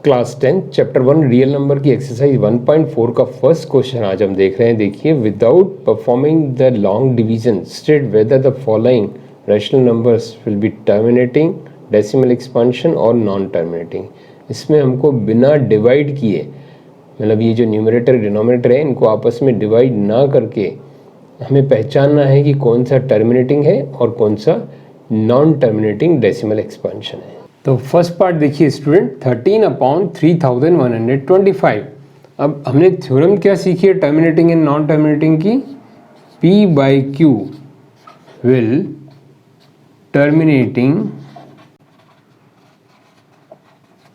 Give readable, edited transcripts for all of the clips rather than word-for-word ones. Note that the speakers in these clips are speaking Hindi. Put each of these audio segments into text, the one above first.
क्लास 10 चैप्टर 1 रियल नंबर की एक्सरसाइज 1.4 का फर्स्ट क्वेश्चन आज हम देख रहे हैं। देखिए, without performing the long division state whether the following rational numbers will be terminating, decimal expansion और नॉन टर्मिनेटिंग। इसमें हमको बिना डिवाइड किए, मतलब ये जो न्यूमरेटर डिनोमिनेटर है इनको आपस में डिवाइड ना करके हमें पहचानना है कि कौन सा टर्मिनेटिंग है और कौन सा नॉन टर्मिनेटिंग डेसिमल एक्सपांशन है। तो फर्स्ट पार्ट देखिए स्टूडेंट, 13/3125। अब हमने थ्योरम क्या सीखी है टर्मिनेटिंग एंड नॉन टर्मिनेटिंग की? P/Q will terminating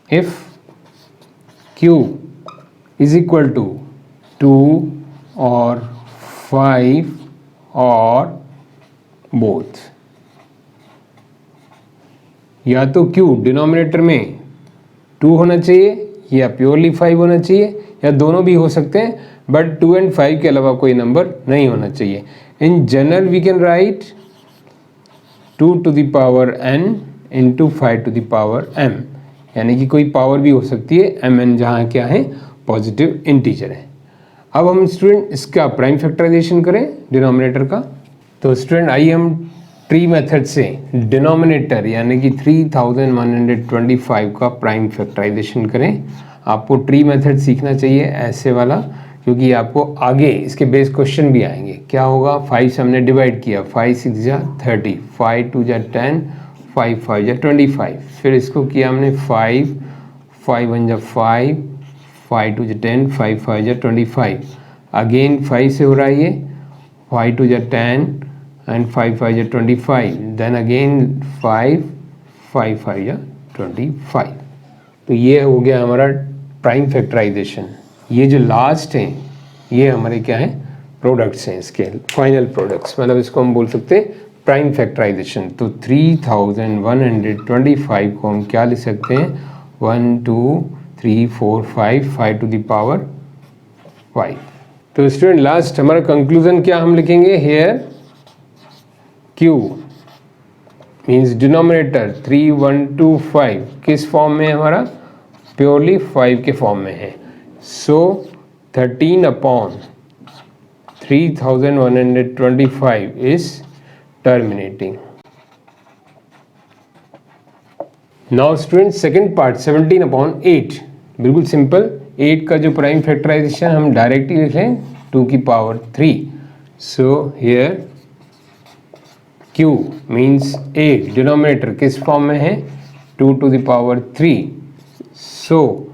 if Q is equal to 2 और 5 और बोथ। या तो Q डिनोमिनेटर में 2 होना चाहिए या प्योरली 5 होना चाहिए, या दोनों भी हो सकते हैं, बट 2 और 5 के अलावा कोई नंबर नहीं होना चाहिए। In general we can write 2 to the power n into 5 to the power m, यानी कि कोई पावर भी हो सकती है mn, जहाँ क्या है पॉजिटिव इंटीजर है। अब हम स्टूडेंट इसका प्राइम फैक्टराइजेशन करें डिनोमिनेटर का। तो स्टूडेंट आइए हम ट्री मेथड से डिनोमिनेटर यानी कि 3125 का प्राइम फैक्टराइजेशन करें। आपको ट्री मेथड सीखना चाहिए ऐसे वाला, क्योंकि आपको आगे इसके बेस क्वेश्चन भी आएंगे। क्या होगा, 5 से हमने डिवाइड किया, 5 6 जा 30, 5 2 जा 10, 5 5 जा 25। फिर इसको किया हमने 5 5 1 जा 5, 5 2 जा 10, 5 5 जा 25। अगेन 5 से हो रहा है ये, 5 2 जा 10 and 5 5 या 25, then again 5 5 5 या 25। तो ये हो गया हमारा प्राइम फैक्टराइजेशन। ये जो लास्ट हैं ये हमारे क्या है, प्रोडक्ट्स हैं, इसके फाइनल प्रोडक्ट्स, मतलब इसको हम बोल सकते हैं प्राइम फैक्टराइजेशन। तो 3125 को हम क्या लिख सकते हैं, 1 2 3 4 5 5 to the power 5। तो स्टूडेंट लास्ट हमारा कंक्लूजन क्या हम लिखेंगे, हेयर Q मीन्स डिनोमिनेटर 3125 किस फॉर्म में है हमारा, प्योरली 5 के फॉर्म में है। सो 13/3125 is terminating. Now student second part 17/8, बिल्कुल सिंपल। 8 का जो प्राइम फैक्टराइजेशन हम डायरेक्टली लिखें 2 की power 3। So here Q means 8 denominator किस फॉर्म में है, 2 to the power 3। So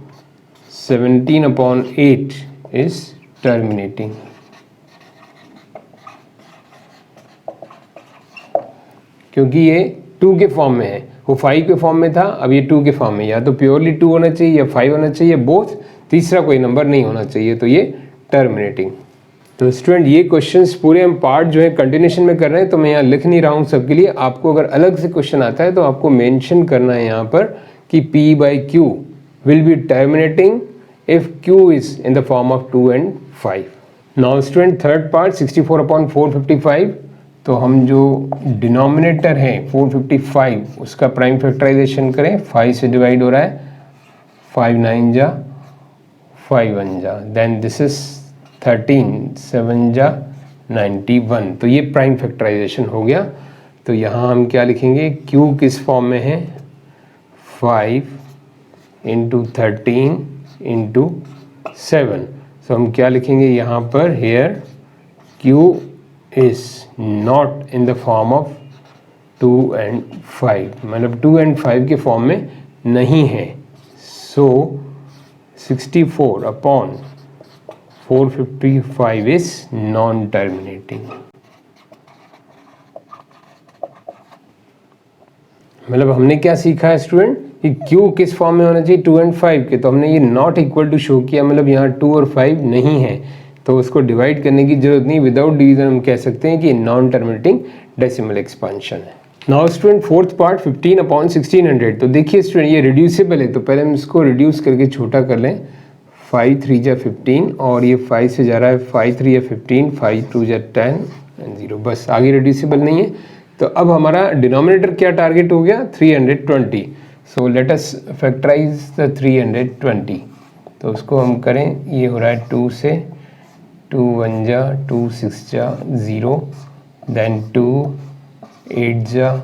17/8 is terminating. क्योंकि ये 2 के फॉर्म में है, वो 5 के फॉर्म में था, अब ये 2 के फॉर्म में, या तो प्योरली 2 होना चाहिए या 5 होना चाहिए, बोथ, तीसरा कोई नंबर नहीं होना चाहिए, तो ये टर्मिनेटिंग। तो स्टूडेंट ये क्वेश्चंस पूरे हम पार्ट जो है कंटिन्यूशन में कर रहे हैं, तो मैं यहाँ लिख नहीं रहा हूँ सबके लिए। आपको अगर अलग से क्वेश्चन आता है तो आपको मेंशन करना है यहाँ पर कि P/Q will be terminating if Q is in the form of 2 and 5। Now student third part 64/455। तो हम जो डिनोमिनेटर है 455 उसका प्राइम फैक्टराइजेशन करें। 5 से डिवाइड हो रहा है, 5 9 जा 5 1 जा, देन दिस इज 13 7 जा 91। तो ये प्राइम फैक्टराइजेशन हो गया। तो यहाँ हम क्या लिखेंगे, Q किस फॉर्म में है, 5 इंटू 13 इंटू 7। तो हम क्या लिखेंगे यहाँ पर, here Q is not in the form of 2 and 5, मतलब 2 and 5 के फॉर्म में नहीं है। सो 64/455 इज नॉन टर्मिनेटिंग। मतलब हमने क्या सीखा है स्टूडेंट कि Q किस फॉर्म में होना चाहिए, 2 and 5 के, तो हमने ये नॉट इक्वल टू शो किया, मतलब यहाँ 2 और 5 नहीं है, तो उसको डिवाइड करने की जरूरत नहीं। विदाउट डिवीजन हम कह सकते हैं कि नॉन टर्मिनेटिंग डेसिमल एक्सपांशन है। Now student fourth part 15/1600। तो देखिए स्टूडेंट ये रिड्यूसिबल है, तो पहले हम इसको रिड्यूस करके छोटा कर लें। 5 3 जा 15 और ये 5 से जा रहा है, 5 3 या 15, 5 2 जा 10 एंड 0, बस आगे रिड्यूसिबल नहीं है। तो अब हमारा डिनोमिनेटर क्या टारगेट हो गया, 320। So let us factorise the 320। तो उसको हम करें, ये हो रहा है 2 से, 2 1 जा, 2 6 जा 0, देन 2 8 जा,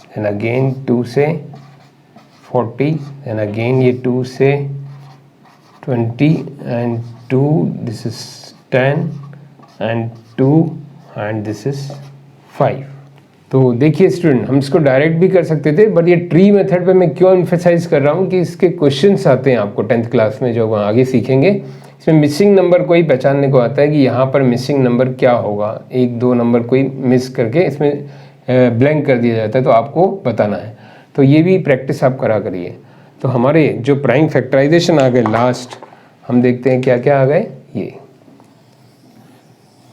देन अगेन 2 से 40, देन अगेन ये 2 से 20 and 2, this is 10 and 2 and this is 5। तो देखिए स्टूडेंट, हम इसको डायरेक्ट भी कर सकते थे, बट ये ट्री मेथड पे मैं क्यों एम्फेसाइज कर रहा हूँ कि इसके क्वेश्चंस आते हैं आपको 10th क्लास में, जो आगे सीखेंगे। इसमें मिसिंग नंबर कोई पहचानने को आता है कि यहाँ पर मिसिंग नंबर क्या होगा, 1 2 नंबर कोई मिस करके इसमें ब्लैंक कर दिया जाता है, तो आपको बताना है। तो ये भी प्रैक्टिस आप करा करिए। तो हमारे जो प्राइम फैक्टराइजेशन आ गए लास्ट, हम देखते हैं क्या क्या आ गए। ये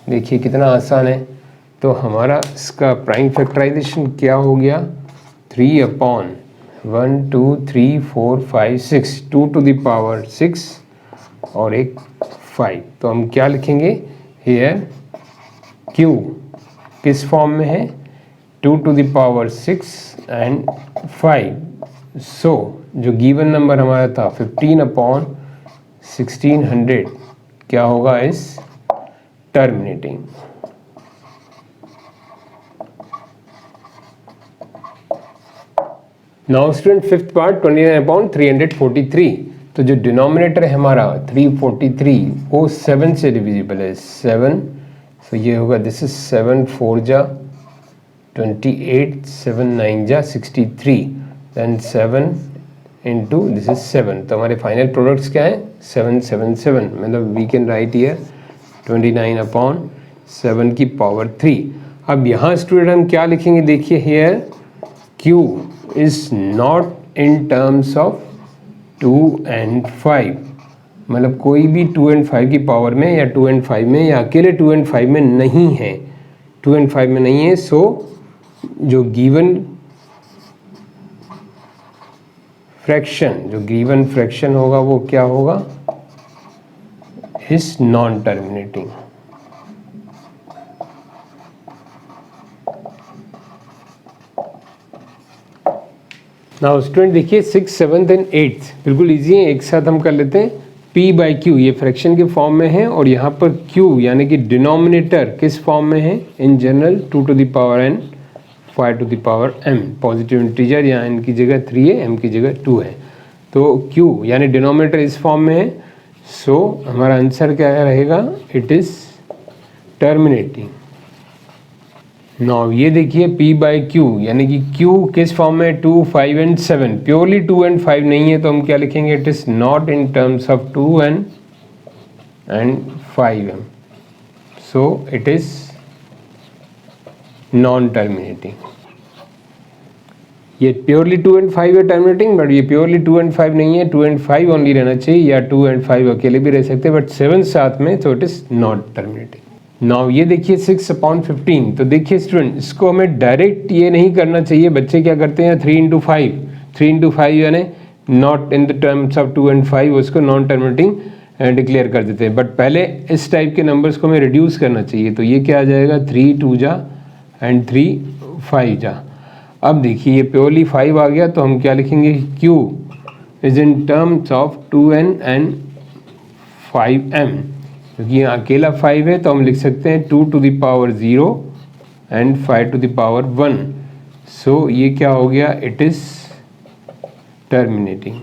देखिए कितना आसान है। तो हमारा इसका प्राइम फैक्टराइजेशन क्या हो गया, 3/1 2 3 4 5 6, 2 टू द पावर 6 और एक 5। तो हम क्या लिखेंगे हेयर, q किस फॉर्म में है, 2 टू द पावर 6 एंड 5। सो जो गिवन नंबर हमारा था 15/1600 क्या होगा इस terminating. Now student fifth part 29/343। तो जो डिनोमिनेटर है हमारा 343 वो 7 से डिविजिबल है, 7। तो ये होगा, दिस इज 7 4 जा 28, 7 9 जा 63, देन 7 इंटू दिस इज 7। तो हमारे फाइनल प्रोडक्ट्स क्या है, 777। मतलब वी कैन राइट हियर 29/7 की पावर 3। अब यहाँ स्टूडेंट हम क्या लिखेंगे, देखिए hair q is not in terms of 2 and 5। मतलब कोई भी 2 and 5 की पावर में या 2 and 5 में या अकेले 2 and 5 में नहीं है, 2 and 5 में नहीं है। सो जो गिवन फ्रैक्शन होगा वो क्या होगा, is non terminating. Now student देखिए 6 7 एंड 8 बिल्कुल इजी है, एक साथ हम कर लेते हैं। p/q ये फ्रैक्शन के फॉर्म में है, और यहाँ पर q यानी कि डिनोमिनेटर किस फॉर्म में है, in general 2 to the power n 5 to the power m। Positive integer, यहाँ n की जगह 3 है, m की जगह 2 है। तो q यानी डिनोमिनेटर इस फॉर्म में है। सो हमारा आंसर क्या रहेगा, इट इज़ टर्मिनेटिंग। नाउ ये देखिए p/q यानी कि q किस फॉर्म में, 2 5 एंड 7। प्योरली 2 एंड 5 नहीं है, तो हम क्या लिखेंगे, it is not in terms of 2 and 5m। So it is non terminating. ये प्योरली 2 एंड 5 है टर्मिनेटिंग, बट ये प्योरली 2 एंड 5 नहीं है, 2 एंड 5 ओनली रहना चाहिए, या 2 एंड 5 अकेले भी रह सकते हैं, बट 7 साथ में, तो it is not terminating. Now ये देखिए 6/15। तो देखिए स्टूडेंट, इसको हमें डायरेक्ट ये नहीं करना चाहिए। बच्चे क्या करते हैं, 3 × 5, 3 × 5 यानी not in the terms of 2 and 5, उसको नॉन टर्मिनेटिंग डिक्लेयर कर देते हैं। बट पहले इस टाइप के नंबर्स को हमें रिड्यूस करना चाहिए। तो ये क्या आ जाएगा, 3 2 जा एंड 3 5 जा। अब देखिए ये प्योरली 5 आ गया, तो हम क्या लिखेंगे, q is in terms of 2n and 5m। क्योंकि यहाँ अकेला 5 है, तो हम लिख सकते हैं 2 to the power 0 and 5 to the power 1। So ये क्या हो गया, it is terminating.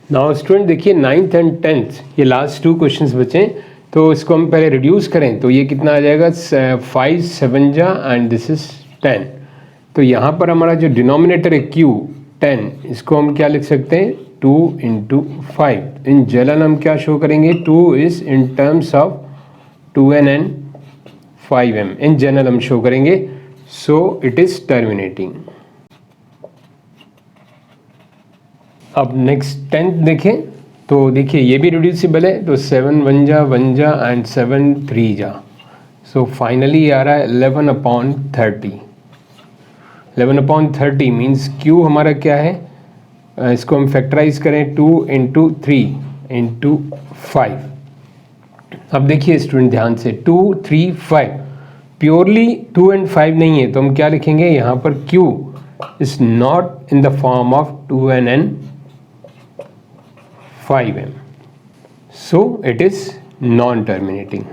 Now student देखिए 9th एंड 10th ये लास्ट 2 क्वेश्चंस बचे, तो इसको हम पहले रिड्यूस करें। तो ये कितना आ जाएगा, 5 7 जा एंड दिस इज 10। तो यहाँ पर हमारा जो डिनोमिनेटर है q 10, इसको हम क्या लिख सकते हैं, 2 × 5। इन जनरल हम क्या शो करेंगे, 2 is in terms of 2n and 5m, in general हम शो करेंगे। So it is terminating. अब नेक्स्ट 10th देखें। तो देखिए ये भी रिड्यूसिबल है, तो 7 1 जा एंड 7 3 जा। सो फाइनली आ रहा है 11/30। 11/30 मीन्स q हमारा क्या है, इसको हम फैक्टराइज करें 2 × 3 × 5। अब देखिए स्टूडेंट ध्यान से, 2 3 5 प्योरली 2 एंड 5 नहीं है, तो हम क्या लिखेंगे यहाँ पर q is not in the form of 2n and 5m, so it is non-terminating.